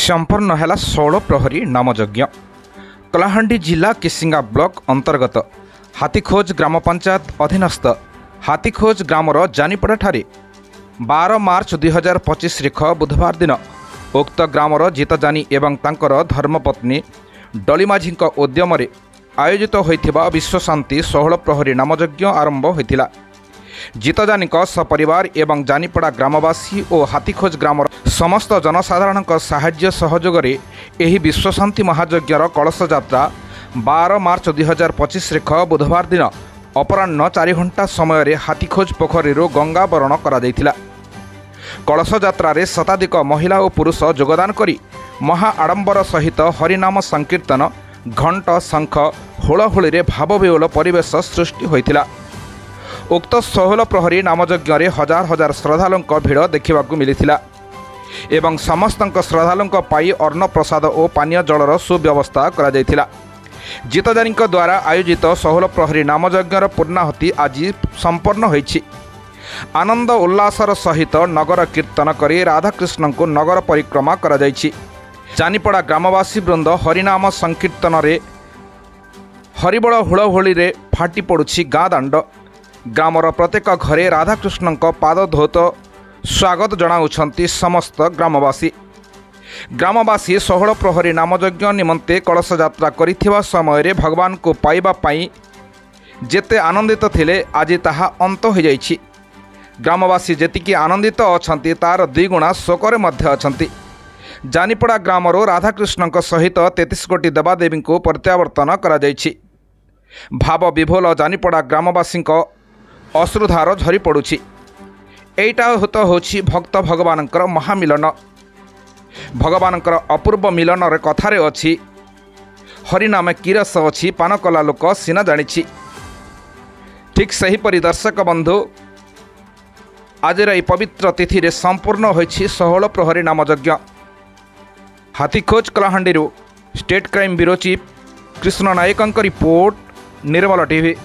संपन्न है 16 प्रहरी नामयज्ञ। कलाहांडी जिला किसिंगा ब्लॉक अंतर्गत हाथीखोज ग्राम पंचायत अधीनस्थ हाथीखोज ग्रामर जानीपड़ा ठारे 12 मार्च 2025 रेख बुधवार दिन उक्त ग्रामर जीतजानी एवं तांकर धर्मपत्नी डलीमाझी उद्यम आयोजित होइथिबा विश्वशांति 16 प्रहरी नामयज्ञ आरंभ होइथिला। जीतजानी सपरिवार एवं जानीपड़ा ग्रामवासी और हाथीखोज ग्रामर समस्त जनसाधारण साहाय्य सहयोग एही विश्वशांति महायज्ञर कलश यात्रा 12 मार्च 2025 रेख बुधवार दिन अपराह्न 4 घंटा समय हाथीखोज पोखरी गंगावरण करा जायथिला। कलश यात्रा रे शताधिक महिला और पुरुष योगदान करी महा आडंबर सहित हरिनाम संकीर्तन घंट शंख हुलहुली रे भावविह्वल परिवेश सृष्टि होइथिला। उक्त 16 प्रहरी नामयज्ञ रे हजार हजार श्रद्धालुओं भीड़ देखा मिलता एवं समस्त श्रद्धालुओं पाई अन्न प्रसाद और पानीय जलर सुव्यवस्था करा जायथिला। जीतजानी द्वारा आयोजित 16 प्रहरी नामयज्ञर पूर्णाहुति आज संपन्न होइछि। आनंद उल्लासर सहित नगर कीर्तन करी राधाकृष्ण को नगर परिक्रमा करा जायछि। जानीपड़ा ग्रामवासी वृंद हरिनाम संकीर्तन रे हरिबल हुलहुली रे फाटी पड़ुछि गाँ दांड। ग्रामर प्रत्येक घरे राधाकृष्ण पाद धौत स्वागत जनाउछंती समस्त ग्रामवासी। ग्रामवासी 16 प्रहरी नामयज्ञ निमंते कलश यात्रा करिथिबा समय रे भगवान को पाइबा पाई जेते आनंदित थिले आज ताहा अंत हो जाइछि। ग्रामवासी जेतिकी आनंदित अछंती तार द्विगुणा शोकरे मध्य अछंती। जानीपड़ा ग्रामर राधाकृष्ण सहित 33 कोटी देवादेवी को प्रत्यावर्तन करा जाइछि। भाव विभोल जानीपड़ा ग्रामवासी अश्रुधार झरी पड़ुछि। एइटा तो होछि भक्त भगवानकर महामिलन। भगवानकर अपूर्व मिलन रे कथारे अछि हरिनाम की रस अछि पान कला लोक सीना जानिछि। ठीक सही परि दर्शक बंधु आजर এই पवित्र तिथि रे संपूर्ण होइछि 16 प्रहरी नामयज्ञ। Hathikhoj Kalahandi state crime bureau chief Krishna नायकंक रिपोर्ट निर्मल टीवी।